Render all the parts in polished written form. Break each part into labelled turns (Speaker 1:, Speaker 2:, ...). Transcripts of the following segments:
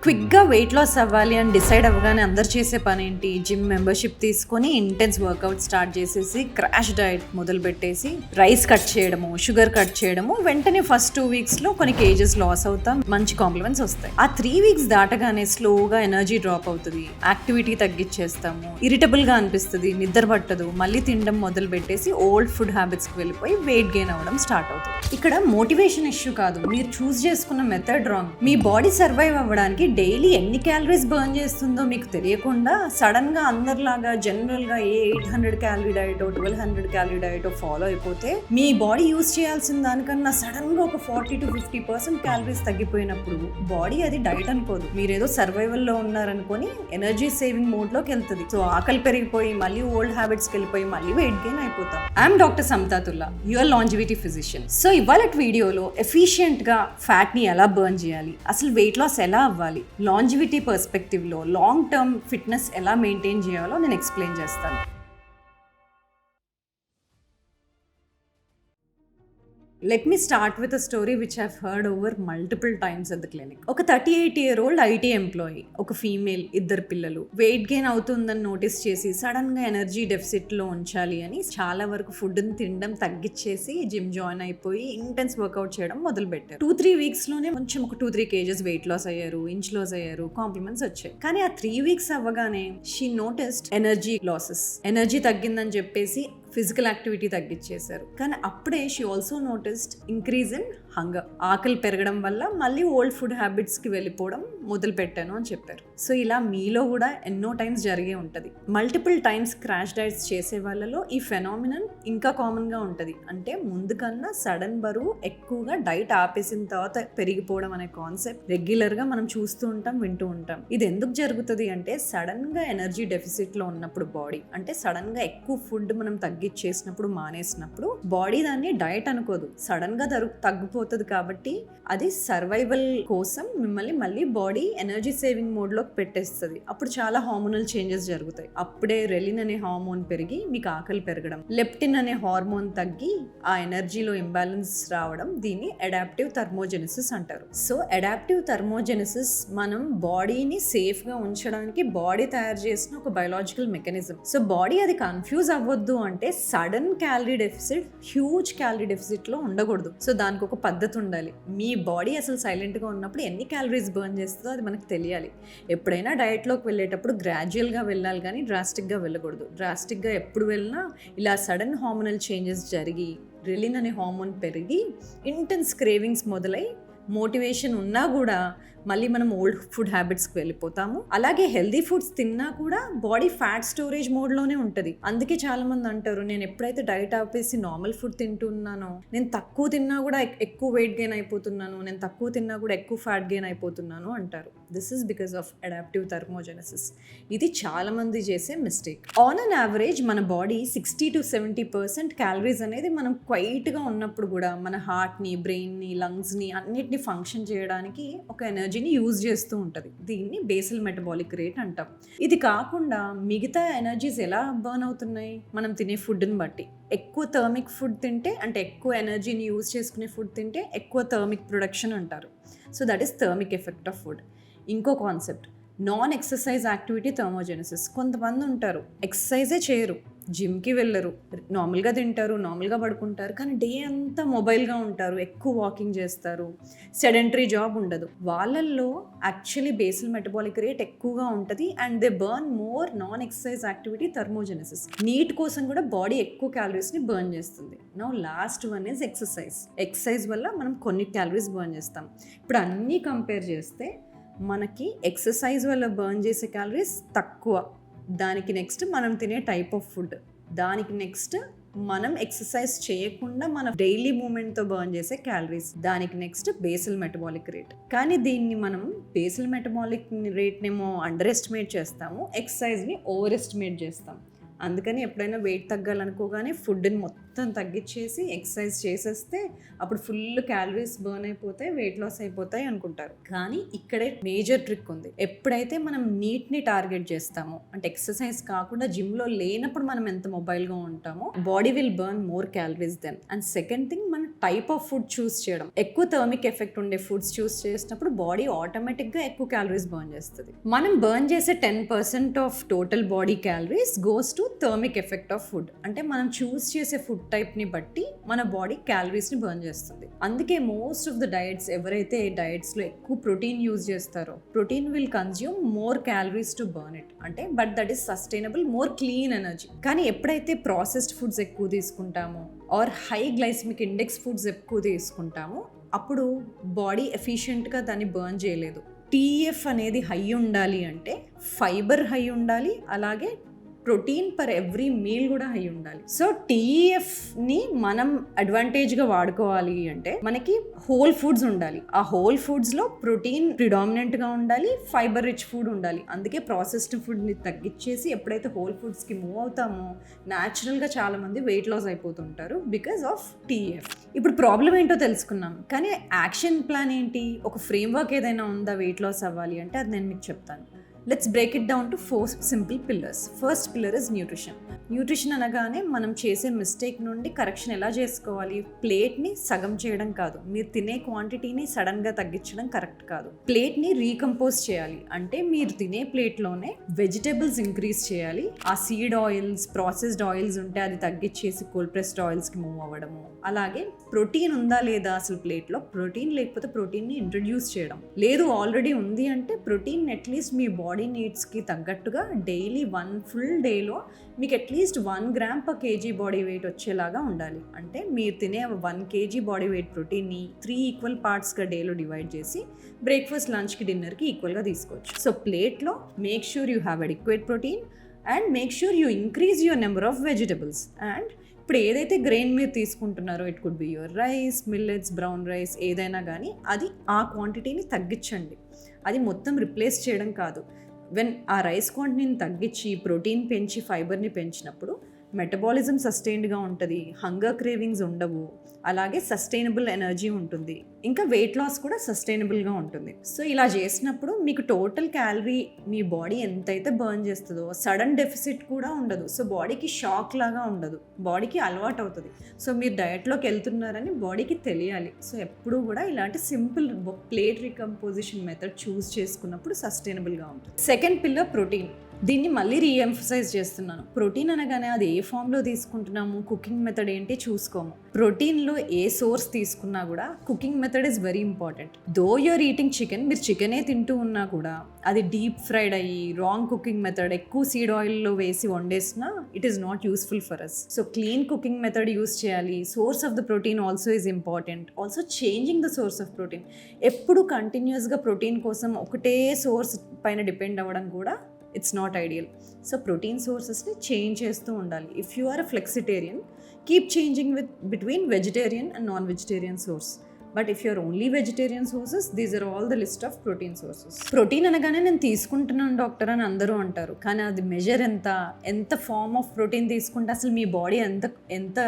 Speaker 1: క్విక్గా weight loss అవ్వాలి అని డిసైడ్ అవ్వగానే అందరు చేసే పని ఏంటి? జిమ్ మెంబర్షిప్ తీసుకొని ఇంటెన్స్ వర్కౌట్ స్టార్ట్ చేసేసి క్రాష్ డైట్ మొదలు పెట్టేసి రైస్ కట్ చేయడము, షుగర్ కట్ చేయడము, వెంటనే ఫస్ట్ 2 వీక్స్లో కొన్ని కేజెస్ లాస్ అవుతాం, మంచి కాంప్లిమెంట్స్ వస్తాయి. ఆ 3 వీక్స్ దాటగానే స్లోగా ఎనర్జీ డ్రాప్ అవుతుంది, యాక్టివిటీ తగ్గించేస్తాము, ఇరిటబుల్గా అనిపిస్తుంది, నిద్ర పట్టదు, మళ్ళీ తినడం మొదలు పెట్టేసి ఓల్డ్ ఫుడ్ హ్యాబిట్స్కి వెళ్ళిపోయి వెయిట్ గెయిన్ అవ్వడం స్టార్ట్ అవుతుంది. ఇక్కడ మోటివేషన్ ఇష్యూ కాదు, మీరు చూస్ చేసుకున్న మెథడ్ రాంగ్. మీ బాడీ సర్వైవ్ అవ్వడానికి డైలీ ఎన్ని క్యాలరీస్ బర్న్ చేస్తుందో మీకు తెలియకుండా సడన్ గా అందరిలాగా జనరల్ గా 800 calorie diet 1200 calorie diet follow అయిపోతే మీ బాడీ యూజ్ చేయాల్సిన దానికన్నా సడన్ గా ఒక 40 to 50% క్యాలరీస్ తగ్గిపోయినప్పుడు బాడీ అది డైట్ అనుకోదు, మీరేదో సర్వైవల్ లో ఉన్నారనుకొని ఎనర్జీ సేవింగ్ మోడ్ లోకి వెళ్తుంది. సో ఆకలి పెరిగిపోయి మళ్ళీ ఓల్డ్ హ్యాబిట్స్కి వెళ్ళిపోయి మళ్ళీ వెయిట్ గెయిన్ అయిపోతాం. I'm doctor Samathatulla, your longevity physician. So ఇవాళ వీడియోలో ఎఫిషియెంట్ గా ఫ్యాట్ ని ఎలా బర్న్ చేయాలి, అసలు వెయిట్ లాస్ ఎలా అవ్వాలి, లాంజివిటీ పర్స్పెక్టివ్లో లాంగ్ టర్మ్ ఫిట్నెస్ ఎలా మెయింటైన్ చేయాలో నేను ఎక్స్ప్లెయిన్ చేస్తాను. Let me start with a story which I've heard over multiple times at the clinic. ఒక 38-year-old ఐటీ ఎంప్లాయీ, ఒక ఫీమేల్, 2 పిల్లలు, వెయిట్ గెయిన్ అవుతుందని నోటీస్ చేసి సడన్ గా ఎనర్జీ డెఫిసిట్ లో ఉంచాలి అని చాలా వరకు ఫుడ్ ని తినడం తగ్గించేసి జిమ్ జాయిన్ అయిపోయి ఇంటెన్స్ వర్కౌట్ చేయడం మొదలు పెట్టారు. 2-3 వీక్స్ లోనే కొంచెం ఒక 2-3 kgs వెయిట్ లాస్ అయ్యారు, ఇంచ్ లాస్ అయ్యారు, కాంప్లిమెంట్స్ వచ్చాయి. కానీ ఆ 3 వీక్స్ అవ్వగానే she noticed energy losses. Energy తగ్గిందని చెప్పేసి ఫిజికల్ యాక్టివిటీ తగ్గించేశారు. కానీ అప్పుడే she also noticed increase in hunger. ఆకలి పెరగడం వల్ల మళ్ళీ ఓల్డ్ ఫుడ్ హ్యాబిట్స్కి వెళ్ళిపోవడం మొదలు పెట్టాను అని చెప్పారు. సో ఇలా మీలో కూడా ఎన్నో టైమ్స్ జరిగే ఉంటుంది. మల్టిపుల్ టైమ్స్ క్రాష్ డైట్స్ చేసే వాళ్ళలో ఈ ఫెనామినన్ ఇంకా కామన్గా ఉంటుంది. అంటే ముందు కన్నా సడన్ బరువు ఎక్కువగా డైట్ ఆపేసిన తర్వాత పెరిగిపోవడం అనే కాన్సెప్ట్ రెగ్యులర్గా మనం చూస్తూ ఉంటాం, వింటూ ఉంటాం. ఇది ఎందుకు జరుగుతుంది అంటే సడన్గా ఎనర్జీ డెఫిసిట్లో ఉన్నప్పుడు బాడీ, అంటే సడన్గా ఎక్కువ ఫుడ్ మనం తగ్గించేసినప్పుడు, మానేసినప్పుడు బాడీ దాన్ని డైట్ అనుకోదు, సడన్గా తగ్గిపోతుంది. కాబట్టి అది సర్వైవల్ కోసం మిమ్మల్ని మళ్ళీ బాడీ ఎనర్జీ సేవింగ్ మోడ్లోకి పెట్టేస్తుంది. అప్పుడు చాలా హార్మోనల్ చేంజెస్ జరుగుతాయి. అప్పుడే రెలిన్ అనే హార్మోన్ పెరిగి మీకు ఆకలి పెరగడం, లెప్టిన్ అనే హార్మోన్ తగ్గి ఆ ఎనర్జీలో ఇంబ్యాలెన్స్ రావడం, దీన్ని అడాప్టివ్ థర్మోజెనిసిస్ అంటారు. సో అడాప్టివ్ థర్మోజెనిసిస్ మనం బాడీని సేఫ్గా ఉంచడానికి బాడీ తయారు చేసిన ఒక బయోలాజికల్ మెకానిజం. సో బాడీ అది కన్ఫ్యూజ్ అవ్వద్దు అంటే sudden calorie deficit, huge calorie deficit లో ఉండకూడదు. సో దానికి ఒక పద్ధతి ఉండాలి. మీ బాడీ అసలు సైలెంట్గా ఉన్నప్పుడు ఎన్ని క్యాలరీస్ బర్న్ చేస్తుందో అది మనకు తెలియాలి. ఎప్పుడైనా డైట్లోకి వెళ్ళేటప్పుడు గ్రాడ్యువల్గా వెళ్ళాలి, కానీ డ్రాస్టిక్గా వెళ్ళకూడదు. డ్రాస్టిక్గా ఎప్పుడు వెళ్ళినా ఇలా సడన్ హార్మోనల్ చేంజెస్ జరిగి రెలిన్ అనే హార్మోన్ పెరిగి ఇంటెన్స్ క్రేవింగ్స్ మొదలై మోటివేషన్ ఉన్నా కూడా మళ్ళీ మనం ఓల్డ్ ఫుడ్ హ్యాబిట్స్కి వెళ్ళిపోతాము. అలాగే హెల్దీ ఫుడ్స్ తిన్నా కూడా బాడీ ఫ్యాట్ స్టోరేజ్ మోడ్లోనే ఉంటుంది. అందుకే చాలా మంది అంటారు, నేను ఎప్పుడైతే డైట్ ఆపేసి నార్మల్ ఫుడ్ తింటున్నానో నేను తక్కువ తిన్నా కూడా ఎక్కువ వెయిట్ గెయిన్ అయిపోతున్నాను, నేను తక్కువ తిన్నా కూడా ఎక్కువ ఫ్యాట్ గెయిన్ అయిపోతున్నాను అంటారు. This is because of adaptive thermogenesis. ఇది చాలా మంది చేసే మిస్టేక్. ఆన్ అన్ యావరేజ్ మన బాడీ 60 to 70% క్యాలరీస్ అనేది మనం క్వైట్గా ఉన్నప్పుడు కూడా మన హార్ట్ని, బ్రెయిన్ని, లంగ్స్ని అన్నిటిని ఫంక్షన్ చేయడానికి ఒక ఎనర్జీని యూజ్ చేస్తూ ఉంటుంది. దీన్ని బేసల్ మెటబాలిక్ రేట్ అంటాం. ఇది కాకుండా మిగతా ఎనర్జీస్ ఎలా బర్న్ అవుతున్నాయి? మనం తినే ఫుడ్ని బట్టి. ఎక్కువ థర్మిక్ ఫుడ్ తింటే, అంటే ఎక్కువ ఎనర్జీని యూజ్ చేసుకునే ఫుడ్ తింటే ఎక్కువ థర్మిక్ ప్రొడక్షన్ అంటారు. So that is thermic effect of food. ఇంకో concept non exercise activity thermogenesis. కొంతమంది ఉంటారు ఎక్సర్సైజే చేయరు, జిమ్కి వెళ్ళరు, నార్మల్గా తింటారు, నార్మల్గా పడుకుంటారు, కానీ డే అంతా మొబైల్గా ఉంటారు, ఎక్కువ వాకింగ్ చేస్తారు, సెడెంటరీ జాబ్ ఉండదు. వాళ్ళల్లో యాక్చువల్లీ బేసల్ మెటబాలిక్ రేట్ ఎక్కువగా ఉంటుంది and they burn more non exercise activity thermogenesis. NEAT కోసం కూడా బాడీ ఎక్కువ క్యాలరీస్ని బర్న్ చేస్తుంది. Now last one is exercise. Exercise వల్ల మనం కొన్ని క్యాలరీస్ బర్న్ చేస్తాం. ఇప్పుడు అన్నీ కంపేర్ చేస్తే మనకి ఎక్సర్సైజ్ వల్ల బర్న్ చేసే క్యాలరీస్ తక్కువ, దానికి నెక్స్ట్ మనం తినే టైప్ ఆఫ్ ఫుడ్, దానికి నెక్స్ట్ మనం ఎక్సర్సైజ్ చేయకుండా మన డైలీ మూమెంట్తో బర్న్ చేసే క్యాలరీస్, దానికి నెక్స్ట్ బేసల్ మెటబాలిక్ రేట్. కానీ దీన్ని మనం బేసల్ మెటబాలిక్ రేట్నేమో అండర్ ఎస్టిమేట్ చేస్తాము, ఎక్సర్సైజ్ని ఓవర్ ఎస్టిమేట్ చేస్తాం. అందుకని ఎప్పుడైనా వెయిట్ తగ్గాలనుకోగానే ఫుడ్ని మొత్తం తగ్గించేసి ఎక్సర్సైజ్ చేసేస్తే అప్పుడు ఫుల్ క్యాలరీస్ బర్న్ అయిపోతాయి, వెయిట్ లాస్ అయిపోతాయి అనుకుంటారు. కానీ ఇక్కడే మేజర్ ట్రిక్ ఉంది. ఎప్పుడైతే మనం నీట్ని టార్గెట్ చేస్తామో, అంటే ఎక్సర్సైజ్ కాకుండా జిమ్లో లేనప్పుడు మనం ఎంత మొబైల్గా ఉంటామో body will burn more calories then. And second thing, మన టైప్ ఆఫ్ ఫుడ్ చూస్ చేయడం, ఎక్కువ థర్మిక్ ఎఫెక్ట్ ఉండే ఫుడ్స్ చూస్ చేసినప్పుడు బాడీ ఆటోమేటిక్గా ఎక్కువ క్యాలరీస్ బర్న్ చేస్తుంది. మనం బర్న్ చేసే 10% of total body calories goes to thermic effect of food. అంటే మనం చూస్ చేసే ఫుడ్ టైప్ని బట్టి మన బాడీ క్యాలరీస్ని బర్న్ చేస్తుంది. అందుకే మోస్ట్ ఆఫ్ ద డయట్స్, ఎవరైతే డయట్స్లో ఎక్కువ ప్రోటీన్ యూజ్ చేస్తారో, protein will consume more calories to burn it. అంటే but that is sustainable, more clean energy. కానీ ఎప్పుడైతే ప్రాసెస్డ్ ఫుడ్స్ ఎక్కువ తీసుకుంటామో or high glycemic index foods ఎక్కువ తీసుకుంటామో అప్పుడు బాడీ ఎఫిషియెంట్గా దాన్ని బర్న్ చేయలేదు. టీఎఫ్ అనేది హై ఉండాలి అంటే ఫైబర్ హై ఉండాలి, అలాగే ప్రోటీన్ పర్ ఎవ్రీ మీల్ కూడా హై ఉండాలి. సో టీఎఫ్ని మనం అడ్వాంటేజ్గా వాడుకోవాలి అంటే మనకి హోల్ ఫుడ్స్ ఉండాలి. ఆ హోల్ ఫుడ్స్లో ప్రోటీన్ ప్రిడామినెంట్గా ఉండాలి, ఫైబర్ రిచ్ ఫుడ్ ఉండాలి. అందుకే ప్రాసెస్డ్ ఫుడ్ని తగ్గించేసి ఎప్పుడైతే హోల్ ఫుడ్స్కి మూవ్ అవుతామో న్యాచురల్గా చాలామంది వెయిట్ లాస్ అయిపోతుంటారు బికాస్ ఆఫ్ టీఎఫ్. ఇప్పుడు ప్రాబ్లం ఏంటో తెలుసుకున్నాం, కానీ యాక్షన్ ప్లాన్ ఏంటి, ఒక ఫ్రేమ్వర్క్ ఏదైనా ఉందా వెయిట్ లాస్ అవ్వాలి అంటే అది నేను మీకు చెప్తాను. Let's break it down to 4 simple pillars. First pillar is nutrition. Nutrition అనగానే మనం చేసే మిస్టేక్ నుండి కరెక్షన్ ఎలా చేసుకోవాలి, ప్లేట్ని సగం చేయడం కాదు, మీరు తినే క్వాంటిటీని సడన్గా తగ్గించడం కరెక్ట్ కాదు. ప్లేట్ని రీకంపోజ్ చేయాలి అంటే మీరు తినే ప్లేట్లోనే వెజిటేబుల్స్ ఇంక్రీజ్ చేయాలి. ఆ సీడ్ ఆయిల్స్, ప్రాసెస్డ్ ఆయిల్స్ ఉంటే అది తగ్గించేసి కోల్డ్ ప్రెస్డ్ ఆయిల్స్కి మూవ్ అవ్వడము. అలాగే ప్రోటీన్ ఉందా లేదా అసలు ప్లేట్లో, ప్రోటీన్ లేకపోతే ప్రోటీన్ని ఇంట్రడ్యూస్ చేయడం. లేదు ఆల్రెడీ ఉంది అంటే ప్రోటీన్ అట్లీస్ట్ మీ బాడీ నీడ్స్కి తగ్గట్టుగా డైలీ 1 ఫుల్ డేలో మీకు at least 1 gram per kg body wait వచ్చేలాగా ఉండాలి. అంటే మీరు తినే 1 కేజీ బాడీ వెయిట్ ప్రోటీన్ని 3 ఈక్వల్ పార్ట్స్గా డేలో డివైడ్ చేసి బ్రేక్ఫాస్ట్, లంచ్కి, డిన్నర్కి ఈక్వల్గా తీసుకోవచ్చు. సో ప్లేట్లో make sure you have adequate protein and make sure you increase your number of vegetables. And ఇప్పుడు ఏదైతే గ్రెయిన్ మీరు తీసుకుంటున్నారో, it could be your rice, millets, brown rice, ఏదైనా కానీ అది ఆ క్వాంటిటీని తగ్గించండి. అది మొత్తం రిప్లేస్ చేయడం కాదు. వెన్ ఆ రైస్ క్వాంటిటీని తగ్గించి ప్రోటీన్ పెంచి ఫైబర్ని పెంచినప్పుడు మెటబాలిజం సస్టైన్డ్గా ఉంటుంది, హంగర్ క్రేవింగ్స్ ఉండవు, అలాగే సస్టైనబుల్ ఎనర్జీ ఉంటుంది, ఇంకా వెయిట్ లాస్ కూడా సస్టైనబుల్గా ఉంటుంది. సో ఇలా చేసినప్పుడు మీకు టోటల్ క్యాలరీ మీ బాడీ ఎంతైతే బర్న్ చేస్తుందో సడన్ డెఫిసిట్ కూడా ఉండదు. సో బాడీకి షాక్ లాగా ఉండదు, బాడీకి అలవాటు అవుతుంది. సో మీరు డయట్లోకి వెళ్తున్నారని బాడీకి తెలియాలి. సో ఎప్పుడూ కూడా ఇలాంటి సింపుల్ ప్లేట్ రీకంపోజిషన్ మెథడ్ చూస్ చేసుకున్నప్పుడు సస్టైనబుల్గా ఉంటుంది. Second pillar protein. దీన్ని మళ్ళీ రీఎంఫసైజ్ చేస్తున్నాను. ప్రోటీన్ అనగానే అది ఏ ఫామ్లో తీసుకుంటున్నాము, కుకింగ్ మెథడ్ ఏంటి చూసుకోము. ప్రోటీన్లో ఏ సోర్స్ తీసుకున్నా కూడా cooking method is very important. Though you're eating chicken, మీరు చికెనే తింటూ ఉన్నా కూడా అది డీప్ ఫ్రైడ్ అయ్యి రాంగ్ కుకింగ్ మెథడ్ ఎక్కువ సీడ్ ఆయిల్లో వేసి వండేసినా it is not useful for us. So clean cooking method use చేయాలి. Source of the protein also is important. Also changing the source of protein. ఎప్పుడు కంటిన్యూస్గా ప్రోటీన్ కోసం ఒకటే సోర్స్ పైన డిపెండ్ అవ్వడం కూడా it's not ideal. So protein సోర్సెస్ని change చేస్తూ ఉండాలి. If you are a flexitarian, keep changing between vegetarian and non vegetarian source. But if you're only vegetarian sources, these are all the list of protein sources. Protein అనగానే నేను తీసుకుంటున్నాను doctor అని అందరూ అంటారు, కానీ అది మెజర్ ఎంత ఫార్మ్ ఆఫ్ ప్రోటీన్ తీసుకుంటే అసలు మీ బాడీ ఎంత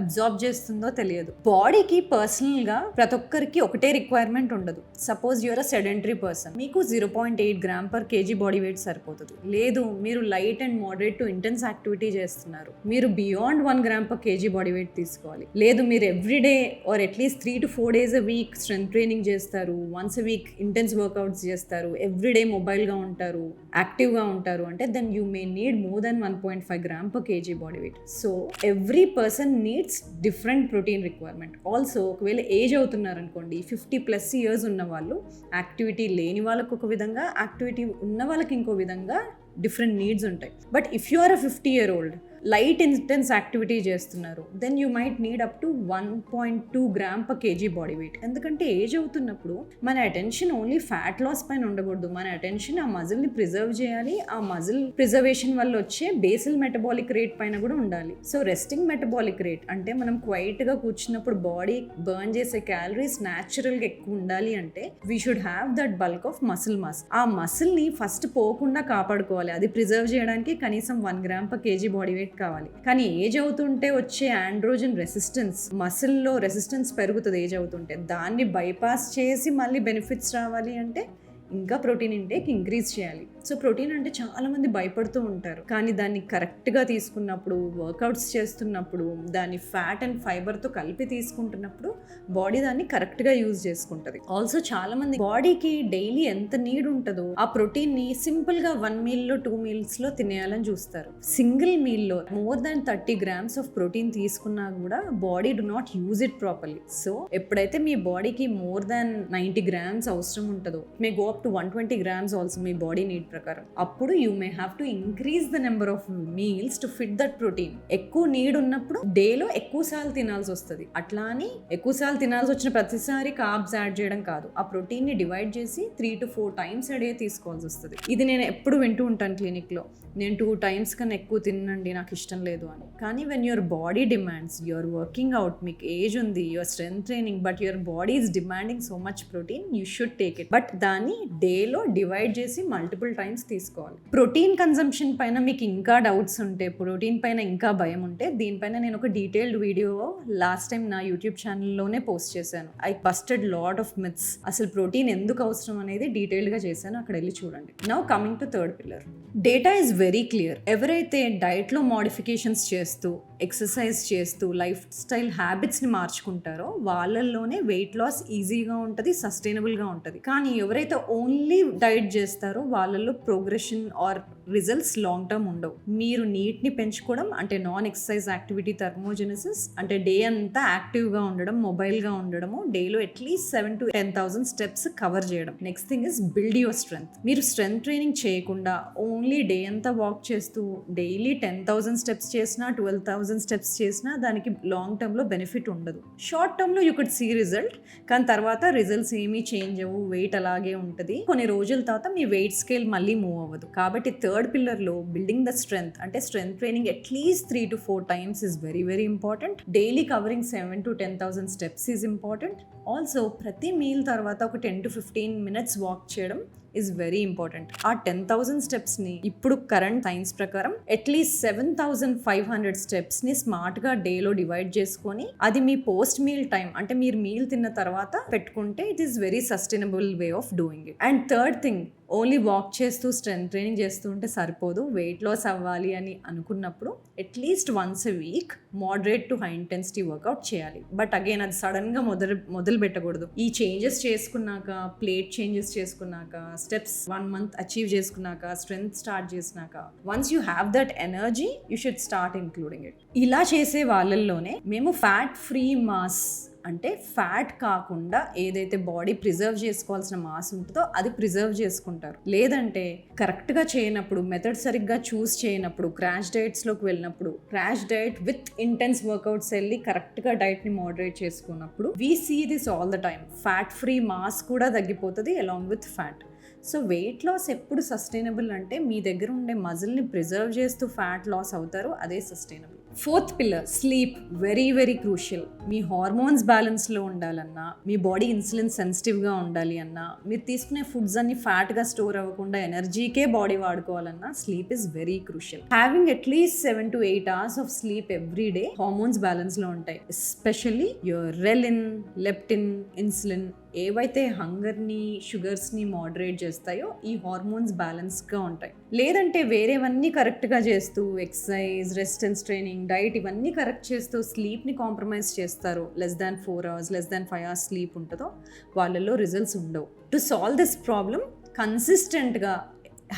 Speaker 1: అబ్జార్బ్ చేస్తుందో తెలియదు. బాడీకి పర్సనల్గా ప్రతి ఒక్కరికి ఒకటే రిక్వైర్మెంట్ ఉండదు. Suppose you are a sedentary person, మీకు 0.8 gram per kg body weight సరిపోతుంది. లేదు మీరు light and moderate to intense activity చేస్తున్నారు, మీరు beyond 1 gram per kg body weight తీసుకోవాలి. లేదు మీరు everyday or at least 3 to 4 days a week strength training చేస్తారు, once a week intense workouts చేస్తారు, ఎవ్రీడే మొబైల్గా ఉంటారు, యాక్టివ్గా ఉంటారు అంటే then you may need more than 1.5 gram per kg body wait. So every person needs different protein requirement. Also ఒకవేళ age అవుతున్నారు అనుకోండి, 50+ years ఉన్న వాళ్ళు, యాక్టివిటీ లేని వాళ్ళకు ఒక విధంగా, యాక్టివిటీ ఉన్న వాళ్ళకి ఇంకో విధంగా డిఫరెంట్ నీడ్స్ ఉంటాయి. But if you are a 50-year-old light intense activity చేస్తున్నారు, then you might need up to 1.2 gram per kg body weight. ఎందుకంటే ఏజ్ అవుతున్నప్పుడు మన అటెన్షన్ ఓన్లీ ఫ్యాట్ లాస్ పైన ఉండకూడదు, మన అటెన్షన్ ఆ మజిల్ని ప్రిజర్వ్ చేయాలి, ఆ మజిల్ ప్రిజర్వేషన్ వల్ల వచ్చే బేసల్ మెటబాలిక్ రేట్ పైన కూడా ఉండాలి. సో రెస్టింగ్ మెటబాలిక్ రేట్ అంటే మనం క్వైట్గా కూర్చున్నప్పుడు బాడీ బర్న్ చేసే క్యాలరీస్ న్యాచురల్గా ఎక్కువ ఉండాలి అంటే we should have that bulk of muscle mass. ఆ మసిల్ని ఫస్ట్ పోకుండా కాపాడుకోవాలి, అది ప్రిజర్వ్ చేయడానికి కనీసం 1 gram per kg body wait కావాలి. కానీ ఏజ్ అవుతుంటే వచ్చే ఆండ్రోజన్ రెసిస్టెన్స్, మసిల్లో రెసిస్టెన్స్ పెరుగుతుంది ఏజ్ అవుతుంటే, దాన్ని బైపాస్ చేసి మళ్ళీ బెనిఫిట్స్ రావాలి అంటే ఇంకా ప్రోటీన్ ఇంటేక్ ఇంక్రీజ్ చేయాలి. సో ప్రోటీన్ అంటే చాలా మంది భయపడుతూ ఉంటారు, కానీ దాన్ని కరెక్ట్గా తీసుకున్నప్పుడు, వర్కౌట్స్ చేస్తున్నప్పుడు, దాన్ని ఫ్యాట్ అండ్ ఫైబర్తో కలిపి తీసుకుంటున్నప్పుడు బాడీ దాన్ని కరెక్ట్గా యూజ్ చేసుకుంటుంది. ఆల్సో చాలా మంది బాడీకి డైలీ ఎంత నీడ్ ఉంటుందో ఆ ప్రోటీన్ని సింపుల్గా 1 మీల్లో 2 మీల్స్లో తినేయాలని చూస్తారు. సింగిల్ మీల్లో more than 30 grams of protein తీసుకున్నా కూడా body do not use it properly. So ఎప్పుడైతే మీ బాడీకి మోర్ దాన్ 90 grams అవసరం ఉంటుందో, may go up to 120 grams also మీ బాడీ నీడ్ ప్రకారం, అప్పుడు you may have to increase the number of meals to fit that protein. ఎక్కువ need ఉన్నప్పుడు డేలో ఎక్కువ సార్లు తినాల్సి వస్తుంది. అట్లా అని ఎక్కువ సార్లు తినాల్సి వచ్చిన ప్రతిసారి కార్బ్స్ యాడ్ చేయడం కాదు, ఆ ప్రోటీన్ ని డివైడ్ చేసి 3 to 4 times a day తీసుకోవాల్సి వస్తుంది. ఇది నేను ఎప్పుడు వింటూ ఉంటాను క్లినిక్ లో, నేను 2 times కన్నా ఎక్కువ తినండి నాకు ఇష్టం లేదు అని. కానీ when your body demands, your working out, మీకు ఏజ్ ఉంది, your strength training, but your body is demanding so much protein, you should take it. But దాన్ని డేలో డివైడ్ చేసి మల్టిపుల్ టైమ్స్ తీసుకోవాలి. ప్రోటీన్ కన్సంప్షన్ పైన మీకు ఇంకా డౌట్స్ ఉంటే, ప్రోటీన్ పైన ఇంకా భయం ఉంటే, దీనిపైన నేను ఒక డీటెయిల్డ్ వీడియో లాస్ట్ టైం నా యూట్యూబ్ ఛానల్లోనే పోస్ట్ చేశాను. I busted lot of myths. అసలు ప్రోటీన్ ఎందుకు అవసరం అనేది డీటెయిల్డ్గా చేశాను, అక్కడ వెళ్ళి చూడండి. Now coming to third pillar, data is very clear. ఎవరైతే డైట్లో మోడిఫికేషన్స్ చేస్తూ, ఎక్సర్సైజ్ చేస్తూ, లైఫ్ స్టైల్ హ్యాబిట్స్ని మార్చుకుంటారో వాళ్ళల్లోనే వెయిట్ లాస్ ఈజీగా ఉంటుంది, సస్టైనబుల్గా ఉంటుంది. కానీ ఎవరైతే ఓన్లీ డైట్ చేస్తారో వాళ్ళల్లో progression or results long term ఉండవు. మీరు నీట్ని పెంచుకోవడం అంటే నాన్ ఎక్సర్సైజ్ యాక్టివిటీ థర్మోజెనసిస్ అంటే డే అంతా యాక్టివ్గా ఉండడం, మొబైల్గా ఉండడము, డేలో అట్లీస్ట్ 7 to 10,000 స్టెప్స్ కవర్ చేయడం. Next thing is build your strength. మీరు స్ట్రెంగ్త్ ట్రైనింగ్ చేయకుండా ఓన్లీ డే అంతా వాక్ చేస్తూ డైలీ 10,000 స్టెప్స్ చేసినా 12,000 స్టెప్స్ చేసినా దానికి లాంగ్ టర్మ్లో బెనిఫిట్ ఉండదు. షార్ట్ టర్మ్లో యూ కుడ్ సీ రిజల్ట్, కానీ తర్వాత రిజల్ట్స్ ఏమీ చేంజ్ అవ్వు, వెయిట్ అలాగే ఉంటుంది. కొన్ని రోజుల తర్వాత మీ వెయిట్ స్కేల్ మళ్ళీ మూవ్ అవ్వదు. కాబట్టి థర్డ్ పిల్లర్లో బిల్డింగ్ ద స్ట్రెంగ్త్ అంటే strength training at least 3 to 4 times is very very important. Daily covering 7 to 10,000 steps is important. Also ప్రతి మీల్ తర్వాత ఒక 10 to 15 minutes వాక్ చేయడం ఈజ్ వెరీ ఇంపార్టెంట్. ఆ 10,000 స్టెప్స్ని ఇప్పుడు కరెంట్ సైన్స్ ప్రకారం అట్లీస్ట్ 7,500 స్టెప్స్ని స్మార్ట్గా డేలో డివైడ్ చేసుకొని అది మీ పోస్ట్ మీల్ టైం అంటే మీరు మీల్ తిన్న తర్వాత పెట్టుకుంటే it is very sustainable way of doing it. And third thing, only walk చేస్తూ స్ట్రెంత్ ట్రైనింగ్ చేస్తూ ఉంటే సరిపోదు. వెయిట్ లాస్ అవ్వాలి అని అనుకున్నప్పుడు at least once a week moderate to high intensity work out చేయాలి. బట్ అగైన్ అది సడన్గా మొదలు పెట్టకూడదు. ఈ చేంజెస్ చేసుకున్నాక, ప్లేట్ చేంజెస్ చేసుకున్నాక, స్టెప్స్ 1 month అచీవ్ చేసుకున్నాక, స్ట్రెంత్ స్టార్ట్ చేసినాక, once you have that energy you should start including it. ఇలా చేసే వాళ్ళల్లోనే మేము ఫ్యాట్ ఫ్రీ మాస్ అంటే ఫ్యాట్ కాకుండా ఏదైతే బాడీ ప్రిజర్వ్ చేసుకోవాల్సిన మాస్ ఉంటుందో అది ప్రిజర్వ్ చేసుకుంటారు. లేదంటే కరెక్ట్గా చేయనప్పుడు, మెథడ్ సరిగ్గా చూస్ చేయనప్పుడు, క్రాష్ డైట్స్లోకి వెళ్ళినప్పుడు, crash diet with intense workouts వెళ్ళి కరెక్ట్గా డైట్ని మోడరేట్ చేసుకున్నప్పుడు we see this all the time. Fat free mass కూడా తగ్గిపోతుంది along with fat. So weight loss ఎప్పుడు సస్టైనబుల్ అంటే మీ దగ్గర ఉండే మజిల్ని ప్రిజర్వ్ చేస్తూ ఫ్యాట్ లాస్ అవుతారు, అదే sustainable. Fourth pillar, sleep. Very very crucial. మీ హార్మోన్స్ బ్యాలెన్స్లో ఉండాలన్నా, మీ బాడీ ఇన్సులిన్ సెన్సిటివ్గా ఉండాలి అన్నా, మీరు తీసుకునే ఫుడ్స్ అన్ని ఫ్యాట్గా స్టోర్ అవ్వకుండా ఎనర్జీకే బాడీ వాడుకోవాలన్నా sleep is very crucial. Having at least 7 to 8 hours of sleep every day hormones బ్యాలెన్స్లో ఉంటాయి. Especially your ghrelin, leptin, insulin ఏవైతే హంగర్ని, షుగర్స్ని మోడరేట్ చేస్తాయో ఈ హార్మోన్స్ బ్యాలెన్స్గా ఉంటాయి. లేదంటే వేరేవన్నీ కరెక్ట్గా చేస్తూ ఎక్సర్సైజ్, రెసిస్టెన్స్ ట్రైనింగ్, డైట్ ఇవన్నీ కరెక్ట్ చేస్తూ స్లీప్ని కాంప్రమైజ్ చేస్తారు, less than 4 hours, less than 5 hours sleep ఉంటుందో వాళ్ళల్లో రిజల్ట్స్ ఉండవు. టు సాల్వ్ దిస్ ప్రాబ్లమ్ కన్సిస్టెంట్గా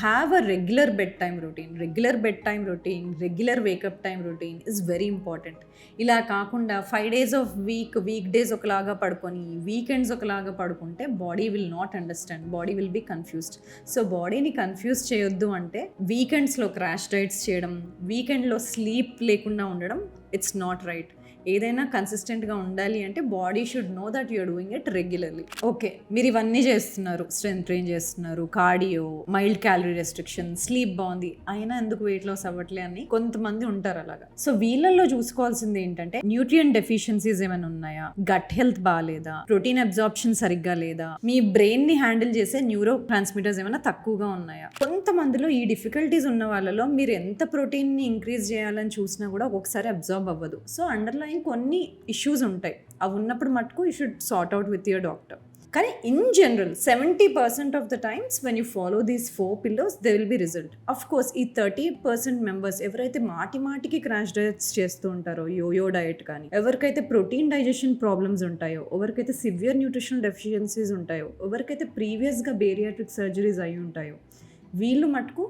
Speaker 1: have a regular bedtime routine, regular wake up time routine is very important. ఇలా కాకుండా 5 days of week days ఒకలాగా పడుకొని వీకెండ్స్ ఒకలాగా పడుకుంటే body will not understand, body will be confused. So బాడీని confuse చేయొద్దు అంటే వీకెండ్స్లో క్రాష్ డైట్స్ చేయడం, వీకెండ్లో స్లీప్ లేకుండా ఉండడం ఇట్స్ నాట్ రైట్. ఏదైనా కన్సిస్టెంట్గా ఉండాలి అంటే body should know that you're doing it regularly. Okay, మీరు ఇవన్నీ చేస్తున్నారు, స్ట్రెంత్ ట్రైన్ చేస్తున్నారు, cardio, mild calorie restriction, sleep బాగుంది, అయినా ఎందుకు వెయిట్ లాస్ అవ్వట్లే అని కొంతమంది ఉంటారు అలాగా. సో వీళ్ళల్లో చూసుకోవాల్సింది ఏంటంటే న్యూట్రియంట్ డెఫిషియన్సీస్ ఏమైనా ఉన్నాయా, గట్ హెల్త్ బాగాలేదా, ప్రోటీన్ అబ్జార్ప్షన్ సరిగ్గా లేదా, మీ బ్రెయిన్ ని హ్యాండిల్ చేసే న్యూరో ట్రాన్స్మిటర్స్ ఏమైనా తక్కువగా ఉన్నాయా. కొంతమందిలో ఈ డిఫికల్టీస్ ఉన్న వాళ్ళలో మీరు ఎంత ప్రోటీన్ ని ఇంక్రీజ్ చేయాలని చూసినా కూడా ఒకసారి అబ్జార్బ్ అవ్వదు. సో అండర్లైన్ కొన్ని ఇష్యూస్ ఉంటాయి, అవి ఉన్నప్పుడు మటుకు you should sort out with your doctor. కానీ in general 70% of the times when you follow these 4 pillars they will be result. Of course ఈ 30% మెంబర్స్ ఎవరైతే మాటికి క్రాష్ డయట్స్ చేస్తూ ఉంటారో, యోయో డయట్ కానీ, ఎవరికైతే ప్రోటీన్ డైజెషన్ ప్రాబ్లమ్స్ ఉంటాయో, ఎవరికైతే సివియర్ న్యూట్రిషనల్ డెఫిషియన్సీస్ ఉంటాయో, ఎవరికైతే ప్రీవియస్గా బేరియాట్రిక్ సర్జరీస్ అయి ఉంటాయో, వీళ్ళు మటుకు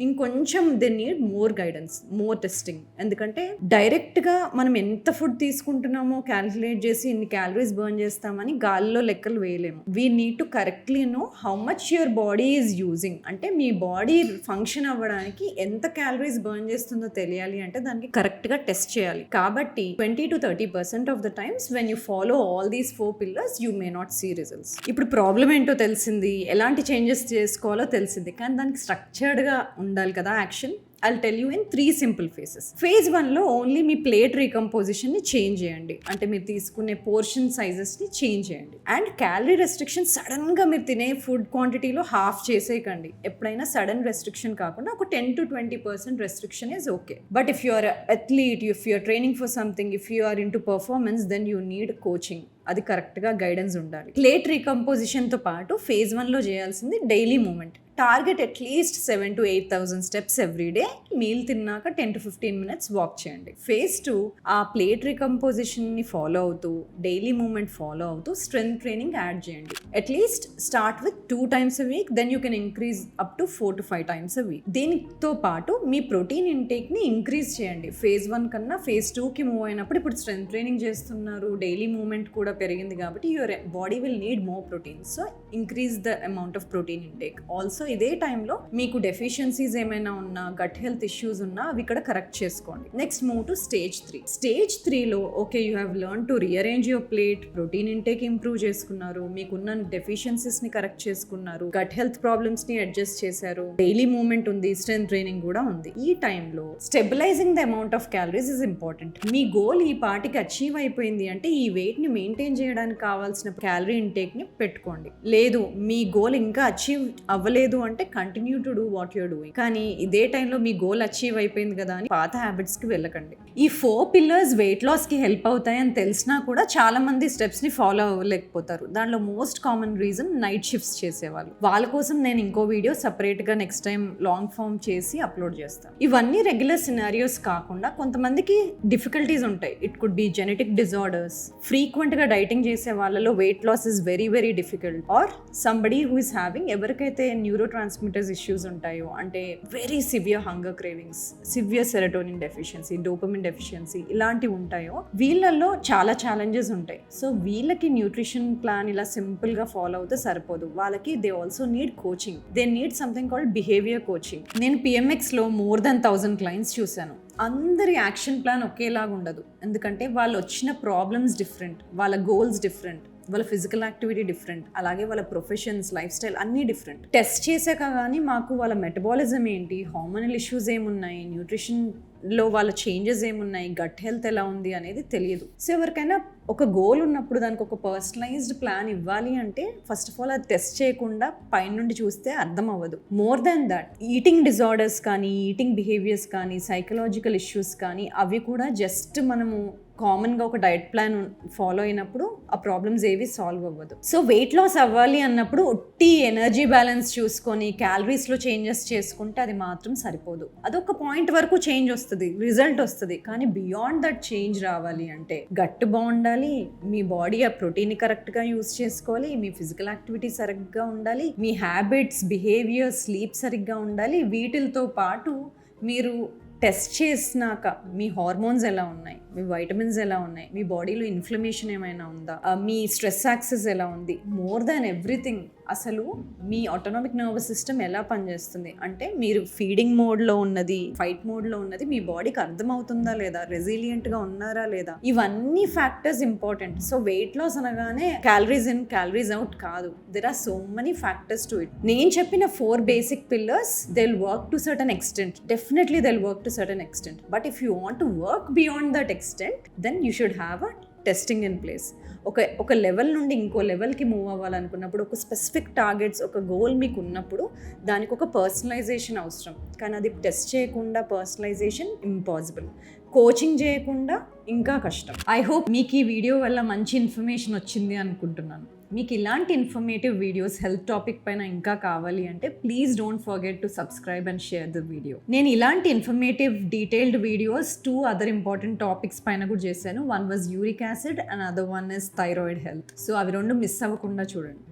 Speaker 1: ఇంకొంచెం they need more guidance, more testing. ఎందుకంటే డైరెక్ట్గా మనం ఎంత ఫుడ్ తీసుకుంటున్నామో క్యాల్కులేట్ చేసి ఇన్ని క్యాలరీస్ బర్న్ చేస్తామని గాల్లో లెక్కలు వేయలేము. We need to correctly know how much your body is using. అంటే మీ బాడీ ఫంక్షన్ అవ్వడానికి ఎంత క్యాలరీస్ బర్న్ చేస్తుందో తెలియాలి అంటే దానికి కరెక్ట్గా టెస్ట్ చేయాలి. కాబట్టి 20-30% of the times when you follow all these 4 pillars you may not see results. ఇప్పుడు ప్రాబ్లం ఏంటో తెలిసింది, ఎలాంటి చేంజెస్ చేసుకోవాలో తెలిసింది, కానీ దానికి స్ట్రక్చర్డ్గా ఉండాలి కదా action. I'll tell you in 3 simple phases. Phase 1లో ఓన్లీ మీ ప్లేట్ రీకంపోజిషన్ని చేంజ్ చేయండి. అంటే మీరు తీసుకునే పోర్షన్ సైజెస్ని చేంజ్ చేయండి. అండ్ క్యాలరీ రెస్ట్రిక్షన్ సడన్గా మీరు తినే ఫుడ్ క్వాంటిటీలో హాఫ్ చేసేయకండి. ఎప్పుడైనా సడన్ రెస్ట్రిక్షన్ కాకుండా ఒక 10-20% restriction is okay. But if you are athlete, if you are training for something, if you are into performance, then you need coaching. అది కరెక్ట్గా guidance ఉండాలి. ప్లేట్ రీకంపోజిషన్తో పాటు ఫేజ్ 1లో చేయాల్సింది daily movement. Target at least 7,000-8,000 steps every day. Meal తిన్నాక 10-15 minutes walk చేయండి. Phase 2 ఆ plate రీకంపోజిషన్ని ఫాలో అవుతూ, డైలీ మూమెంట్ ఫాలో అవుతూ స్ట్రెంగ్త్ ట్రైనింగ్ యాడ్ చేయండి. At least start with 2 times a week, then you can increase up to 4-5 times a week. దీనితో పాటు మీ ప్రోటీన్ ఇంటేక్ని ఇంక్రీజ్ చేయండి. ఫేజ్ 1 కన్నా ఫేజ్ 2కి మూవ్ అయినప్పుడు ఇప్పుడు స్ట్రెంగ్త్ ట్రైనింగ్ చేస్తున్నారు, డైలీ మూమెంట్ కూడా పెరిగింది కాబట్టి your body will need more protein. So increase the amount of protein intake. Also ఇదే టైంలో మీకు డెఫిషియన్సీస్ ఏమైనా ఉన్నా, గట్ హెల్త్ ఇష్యూస్ ఉన్నా అవి ఇక్కడ కరెక్ట్ చేసుకోండి. Next move to stage 3. Stage 3లో okay, you have learn to rearrange your plate, protein intake improve చేసుకున్నారు, మీకున్న డెఫిషియన్సీస్ ని కరెక్ట్ చేసుకున్నారు, గట్ హెల్త్ ప్రాబ్లమ్స్ ని అడ్జస్ట్ చేశారు, డైలీ మూవ్మెంట్ ఉంది, స్ట్రెంగ్త్ ట్రైనింగ్ కూడా ఉంది. ఈ టైంలో stabilizing the amount of calories is important. మీ గోల్ ఈ పార్టీకి అచీవ్ అయిపోయింది అంటే ఈ వెయిట్ ని మెయింటైన్ చేయడానికి కావాల్సిన క్యాలరీ ఇంటేక్ ని పెట్టుకోండి. లేదు మీ గోల్ ఇంకా అచీవ్ అవ్వలేదు అంటే continue to do what you're doing. కానీ ఇదే టైంలో మీ గోల్ అచీవ్ అయిపోయింది కదా అని పాత హ్యాబిట్స్ కి వెళ్ళకండి. ఈ 4 పిల్లర్స్ వెయిట్ లాస్ కి హెల్ప్ అవుతాయని తెలిసినా కూడా చాలా మంది స్టెప్స్ ని ఫాలో అవ్వలేకపోతారు. దాంట్లో most common reason night shifts చేసేవాళ్ళు. వాళ్ళ కోసం నేను ఇంకో వీడియో సపరేట్ గా నెక్స్ట్ టైం లాంగ్ ఫామ్ చేసి అప్లోడ్ చేస్తాను. ఇవన్నీ రెగ్యులర్ సినారియోస్ కాకుండా కొంతమందికి డిఫికల్టీస్ ఉంటాయి. It could be genetic disorders, frequent గా డైటింగ్ చేసే వాళ్ళలో weight loss is very very difficult, or somebody who is having, ఎవరికైతే న్యూరో ట్రాన్స్మిటర్స్ ఇష్యూస్ ఉంటాయో, అంటే very severe hunger cravings, severe serotonin deficiency, dopamine deficiency ఇలాంటివి ఉంటాయో వీళ్ళల్లో చాలా ఛాలెంజెస్ ఉంటాయి. సో వీళ్ళకి న్యూట్రిషన్ ప్లాన్ ఇలా సింపుల్ గా ఫాలో అవుతే సరిపోదు. వాళ్ళకి they also need coaching. They need something called behaviour coaching. నేను PMX లో మోర్ దెన్ 1000 క్లయింట్స్ చూశాను. అందరి యాక్షన్ ప్లాన్ ఒకేలాగా ఉండదు. ఎందుకంటే వాళ్ళు వచ్చిన ప్రాబ్లమ్స్ డిఫరెంట్, వాళ్ళ గోల్స్ డిఫరెంట్, వాళ్ళ ఫిజికల్ యాక్టివిటీ డిఫరెంట్, అలాగే వాళ్ళ ప్రొఫెషన్స్, లైఫ్ స్టైల్ అన్నీ డిఫరెంట్. టెస్ట్ చేసాక కానీ మాకు వాళ్ళ మెటబాలిజం ఏంటి, హార్మోనల్ ఇష్యూస్ ఏమున్నాయి, న్యూట్రిషన్లో వాళ్ళ చేంజెస్ ఏమున్నాయి, గట్ హెల్త్ ఎలా ఉంది అనేది తెలియదు. సో ఎవరికైనా ఒక గోల్ ఉన్నప్పుడు దానికి ఒక పర్సనలైజ్డ్ ప్లాన్ ఇవ్వాలి అంటే ఫస్ట్ ఆఫ్ ఆల్ అది టెస్ట్ చేయకుండా పైనుండి చూస్తే అర్థం అవ్వదు. More than that, eating disorders కానీ, ఈటింగ్ బిహేవియర్స్ కానీ, సైకలాజికల్ ఇష్యూస్ కానీ అవి కూడా జస్ట్ మనము కామన్గా ఒక డైట్ ప్లాన్ ఫాలో అయినప్పుడు ఆ ప్రాబ్లమ్స్ ఏవి సాల్వ్ అవ్వదు. సో వెయిట్ లాస్ అవ్వాలి అన్నప్పుడు ఒట్టి ఎనర్జీ బ్యాలెన్స్ చూసుకొని క్యాలరీస్లో చేంజెస్ చేసుకుంటే అది మాత్రం సరిపోదు. అదొక పాయింట్ వరకు చేంజ్ వస్తుంది, రిజల్ట్ వస్తుంది. కానీ బియాండ్ దట్ చేంజ్ రావాలి అంటే గట్ బాగుండాలి, మీ బాడీ ఆ ప్రోటీన్ కరెక్ట్గా యూజ్ చేసుకోవాలి, మీ ఫిజికల్ యాక్టివిటీ సరిగ్గా ఉండాలి, మీ హ్యాబిట్స్, బిహేవియర్, స్లీప్ సరిగ్గా ఉండాలి. వీటితో పాటు మీరు టెస్ట్ చేసినాక మీ హార్మోన్స్ ఎలా ఉన్నాయి, మీ వైటమిన్స్ ఎలా ఉన్నాయి, మీ బాడీలో ఇన్ఫ్లమేషన్ ఏమైనా ఉందా, మీ స్ట్రెస్ యాక్సెస్ ఎలా ఉంది, మోర్ దాన్ ఎవ్రీథింగ్ అసలు మీ ఆటోనామిక్ నర్వస్ సిస్టమ్ ఎలా పనిచేస్తుంది, అంటే మీరు ఫీడింగ్ మోడ్లో ఉన్నది, ఫైట్ మోడ్లో ఉన్నది మీ బాడీకి అర్థమవుతుందా లేదా, రెసిలియంట్గా ఉన్నారా లేదా, ఇవన్నీ factors important. So weight loss అనగానే క్యాలరీస్ ఇన్ క్యాలరీస్ అవుట్ కాదు. There are so many factors to it. నేను చెప్పిన 4 basic pillars they will work to certain extent. Definitely they will work to certain extent. But if you want to work beyond that extent, then you should have a testing in place. ఒక level నుండి ఇంకో లెవెల్కి move అవ్వాలనుకున్నప్పుడు, ఒక specific targets, ఒక goal మీకు ఉన్నప్పుడు దానికి ఒక పర్సనలైజేషన్ అవసరం. కానీ అది టెస్ట్ చేయకుండా పర్సనలైజేషన్ ఇంపాసిబుల్. కోచింగ్ చేయకుండా ఇంకా కష్టం. ఐ హోప్ మీకు ఈ వీడియో వల్ల మంచి ఇన్ఫర్మేషన్ వచ్చింది అనుకుంటున్నాను. మీకు ఇలాంటి ఇన్ఫర్మేటివ్ వీడియోస్ హెల్త్ టాపిక్ పైన ఇంకా కావాలి అంటే please don't forget to subscribe and share the video. నేను ఇలాంటి informative detailed videos 2 other important topics పైన కూడా చేశాను. One was uric acid and other one is thyroid health. So అవి 2 మిస్ అవ్వకుండా చూడండి.